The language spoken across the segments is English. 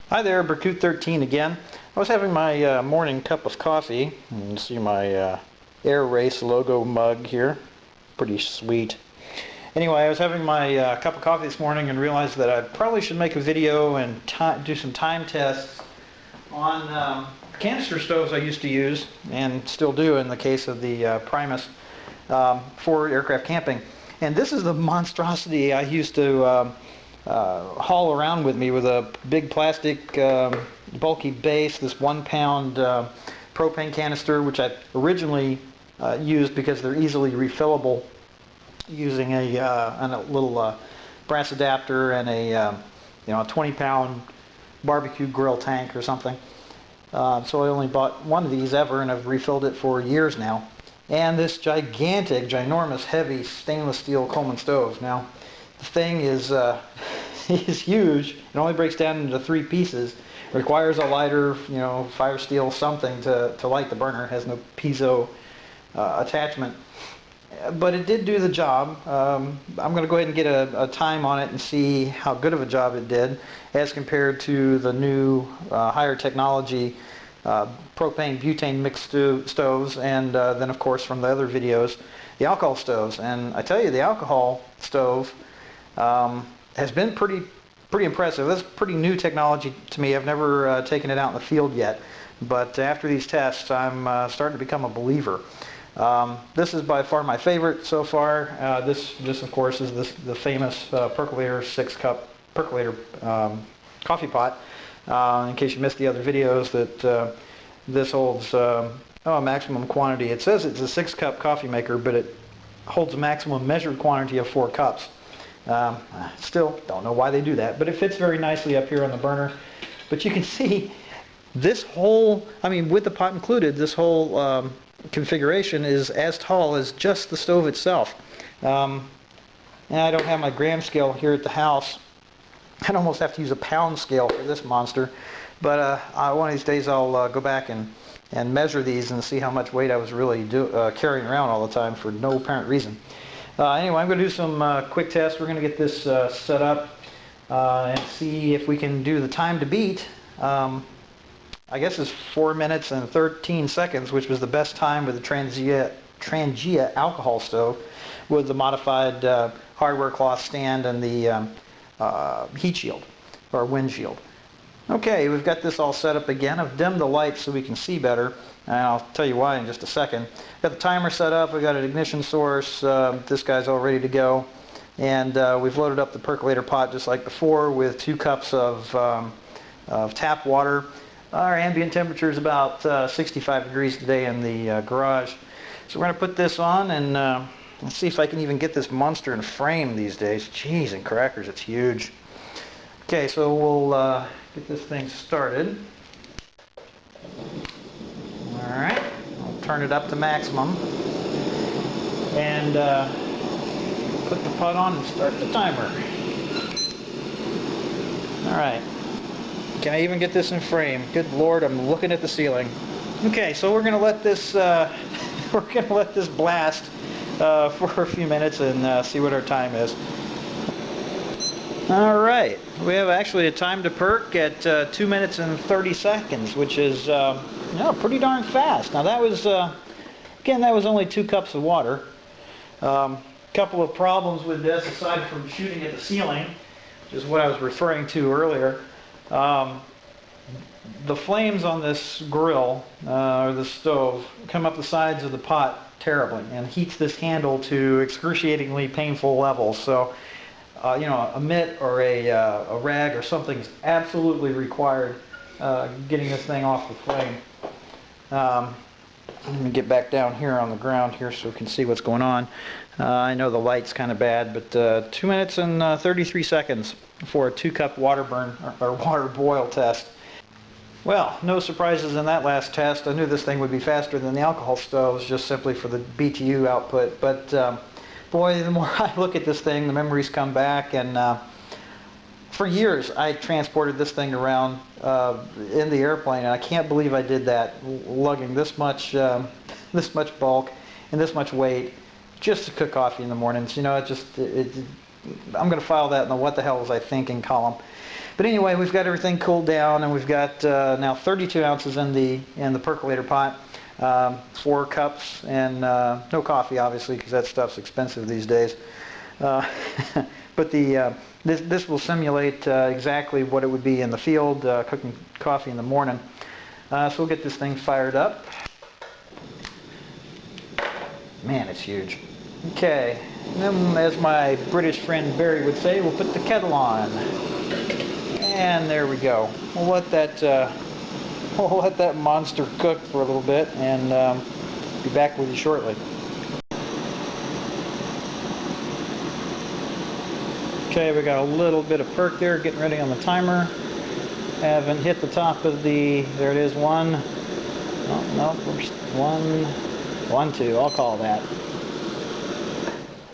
Hi there, Berkut13 again. I was having my morning cup of coffee. You can see my Air Race logo mug here. Pretty sweet. Anyway, I was having my cup of coffee this morning and realized that I probably should make a video and do some time tests on canister stoves I used to use, and still do in the case of the Primus, for aircraft camping. And this is the monstrosity I used to haul around with me, with a big plastic bulky base, this 1 pound propane canister, which I originally used because they're easily refillable using a little brass adapter and a 20 pound barbecue grill tank or something. So I only bought one of these ever, and I've refilled it for years now. And this ginormous, heavy stainless steel Coleman stove. Now, the thing is is huge. It only breaks down into 3 pieces. It requires a lighter, fire steel something to light the burner. It has no piezo attachment. But it did do the job. I'm going to go ahead and get a time on it and see how good of a job it did as compared to the new higher technology propane butane mixed stoves, and then of course from the other videos, the alcohol stoves. And I tell you, the alcohol stove has been pretty impressive. That's pretty new technology to me. I've never taken it out in the field yet, but after these tests, I'm starting to become a believer. This is by far my favorite so far. This of course is the famous Percolator 6-cup percolator coffee pot. In case you missed the other videos, that this holds a maximum quantity. It says it's a 6-cup coffee maker, but it holds a maximum measured quantity of 4 cups. Still don't know why they do that, but it fits very nicely up here on the burner. But you can see this whole, with the pot included, this whole configuration is as tall as just the stove itself. And I don't have my gram scale here at the house. I'd almost have to use a pound scale for this monster, but one of these days I'll go back and measure these and see how much weight I was really carrying around all the time for no apparent reason. Anyway, I'm going to do some quick tests. We're going to get this set up and see if we can do the time to beat. I guess it's 4 minutes and 13 seconds, which was the best time with the Trangia alcohol stove with the modified hardware cloth stand and the heat shield or wind shield. Okay, we've got this all set up again. I've dimmed the lights so we can see better, and I'll tell you why in just a second. Got the timer set up. We've got an ignition source. This guy's all ready to go, and we've loaded up the percolator pot just like before with 2 cups of tap water. Our ambient temperature is about 65 degrees today in the garage. So we're going to put this on and let's see if I can even get this monster in frame these days. Jeez and crackers, it's huge. Okay, so we'll get this thing started. Alright, I'll turn it up to maximum and put the pot on and start the timer. Alright, can I even get this in frame? Good Lord, I'm looking at the ceiling. Okay, so we're going to let this blast for a few minutes and see what our time is. Alright, we have actually a time to perk at 2 minutes and 30 seconds, which is pretty darn fast. Now that was, again, that was only 2 cups of water. Couple of problems with this, aside from shooting at the ceiling, which is what I was referring to earlier. The flames on this grill, or the stove, come up the sides of the pot terribly and heats this handle to excruciatingly painful levels. So a mitt or a rag or something is absolutely required getting this thing off the flame. Let me get back down here on the ground here so we can see what's going on. I know the light's kind of bad, but 2 minutes and 33 seconds for a 2-cup water burn or water boil test. Well, no surprises in that last test. I knew this thing would be faster than the alcohol stoves just simply for the BTU output, but boy, the more I look at this thing, the memories come back. And for years I transported this thing around in the airplane, and I can't believe I did that, lugging this much bulk and this much weight just to cook coffee in the mornings. You know, I'm going to file that in the what the hell was I thinking column. But anyway, we've got everything cooled down, and we've got now 32 ounces in the percolator pot, 4 cups, and no coffee obviously because that stuff's expensive these days. But this will simulate exactly what it would be in the field cooking coffee in the morning. So we'll get this thing fired up. Man, it's huge. Okay, and then as my British friend Barry would say, we'll put the kettle on. And there we go. We'll let that monster cook for a little bit, and be back with you shortly. Okay, we got a little bit of perk there, getting ready on the timer. Haven't hit the top of the, there it is, 1. Oh, no, 1, 2, I'll call that.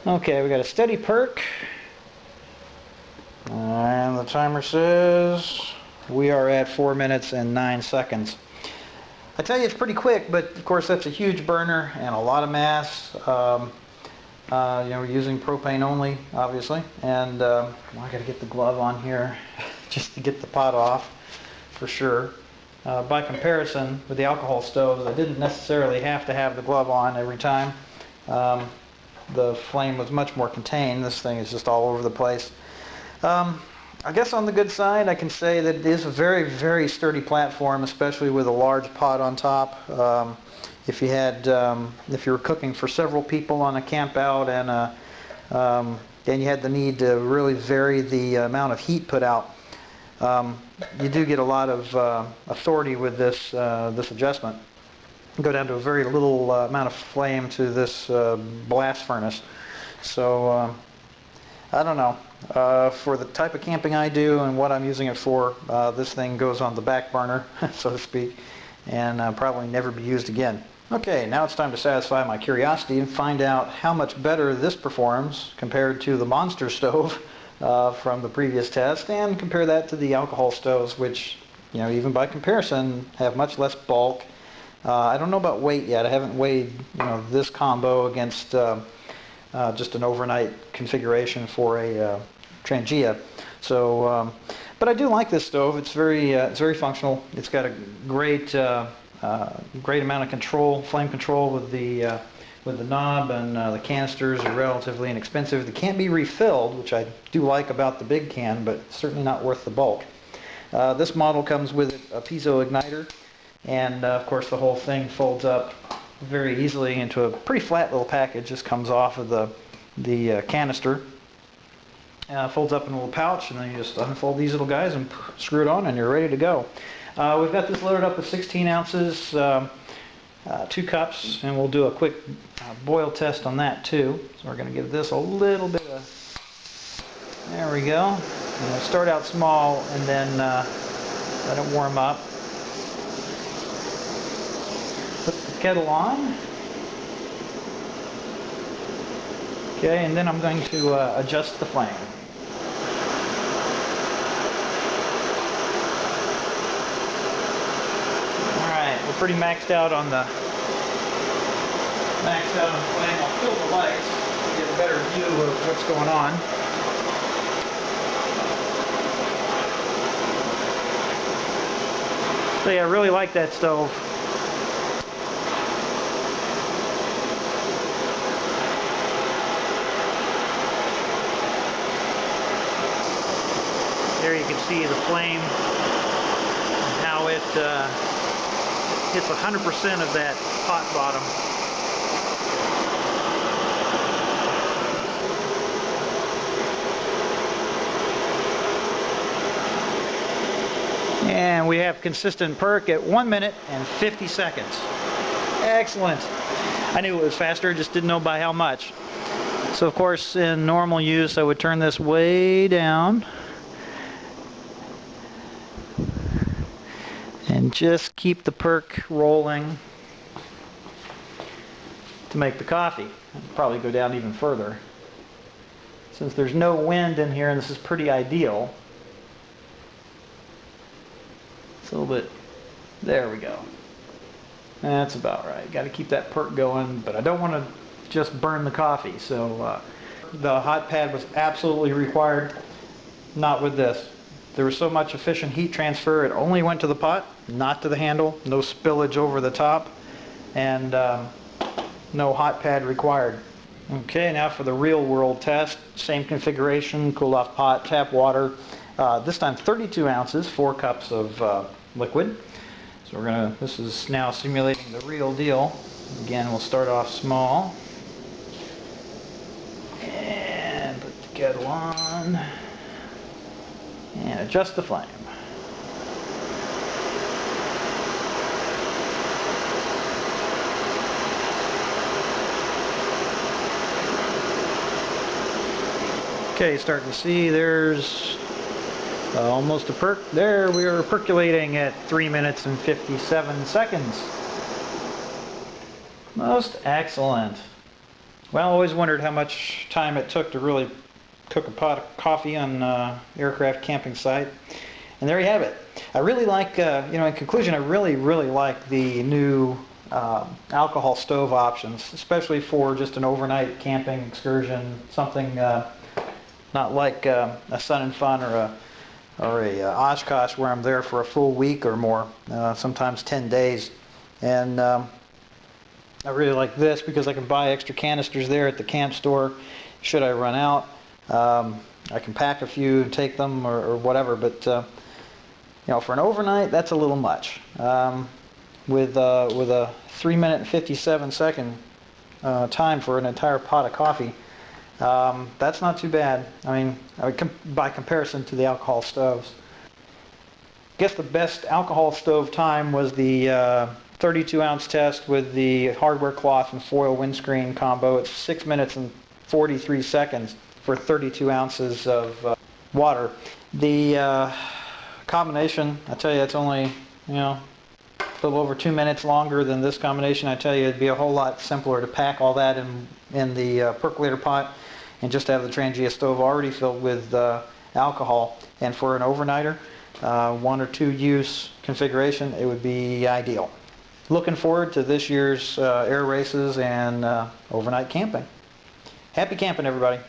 Okay, we got a steady perk. And the timer says we are at 4 minutes and 9 seconds. I tell you, it's pretty quick, but of course that's a huge burner and a lot of mass. You know, we're using propane only, obviously, and I got to get the glove on here just to get the pot off, for sure. By comparison with the alcohol stoves, I didn't necessarily have to have the glove on every time. The flame was much more contained. This thing is just all over the place. I guess on the good side, I can say that it is a very, very sturdy platform, especially with a large pot on top. If you were cooking for several people on a camp out, and then you had the need to really vary the amount of heat put out, you do get a lot of authority with this adjustment. Go down to a very little amount of flame to this blast furnace. So I don't know. For the type of camping I do and what I'm using it for, this thing goes on the back burner, so to speak, and probably never be used again. Okay, now it's time to satisfy my curiosity and find out how much better this performs compared to the monster stove from the previous test, and compare that to the alcohol stoves, which, you know, even by comparison, have much less bulk. I don't know about weight yet. I haven't weighed, you know, this combo against just an overnight configuration for a Trangia. So, but I do like this stove. It's very functional. It's got a great amount of control, flame control with the knob, and the canisters are relatively inexpensive. They can't be refilled, which I do like about the big can, but certainly not worth the bulk. This model comes with a piezo igniter, and of course the whole thing folds up very easily into a pretty flat little package. Just comes off of the canister, folds up in a little pouch, and then you just unfold these little guys and screw it on, and you're ready to go. We've got this loaded up with 16 ounces, 2 cups, and we'll do a quick boil test on that too. So we're going to give this a little bit of, there we go. And we'll start out small and then let it warm up. Put the kettle on. Okay, and then I'm going to adjust the flame. We're pretty maxed out on the flame. I'll kill the lights to get a better view of what's going on. So yeah, I really like that stove. There you can see the flame and how it hits 100% of that pot bottom. And we have consistent perk at 1 minute and 50 seconds. Excellent. I knew it was faster, just didn't know by how much. So of course in normal use I would turn this way down and just keep the perk rolling to make the coffee. I'd probably go down even further. Since there's no wind in here and this is pretty ideal. It's a little bit, there we go. That's about right. Got to keep that perk going, but I don't want to just burn the coffee. So the hot pad was absolutely required. Not with this. There was so much efficient heat transfer, it only went to the pot, not to the handle, no spillage over the top, and no hot pad required. Okay, now for the real world test. Same configuration, cool off pot, tap water. This time 32 ounces, 4 cups of liquid. So this is now simulating the real deal. Again, we'll start off small. And put the kettle on. And adjust the flame. Okay, starting to see there's almost a perk. There we are percolating at 3 minutes and 57 seconds. Most excellent. Well, I always wondered how much time it took to really cook a pot of coffee on aircraft camping site. And there you have it. I really like, in conclusion, I really like the new alcohol stove options, especially for just an overnight camping excursion, something not like a Sun and Fun or a Oshkosh where I'm there for a full week or more, sometimes 10 days. And I really like this because I can buy extra canisters there at the camp store should I run out. I can pack a few and take them or whatever, but for an overnight, that's a little much. With a 3 minute and 57 second time for an entire pot of coffee, that's not too bad. I mean, by comparison to the alcohol stoves. I guess the best alcohol stove time was the 32 ounce test with the hardware cloth and foil windscreen combo. It's 6 minutes and 43 seconds for 32 ounces of water. The combination, I tell you, it's only, a little over 2 minutes longer than this combination. I tell you, it'd be a whole lot simpler to pack all that in the percolator pot and just have the Trangia stove already filled with alcohol. And for an overnighter, 1 or 2 use configuration, it would be ideal. Looking forward to this year's air races and overnight camping. Happy camping, everybody.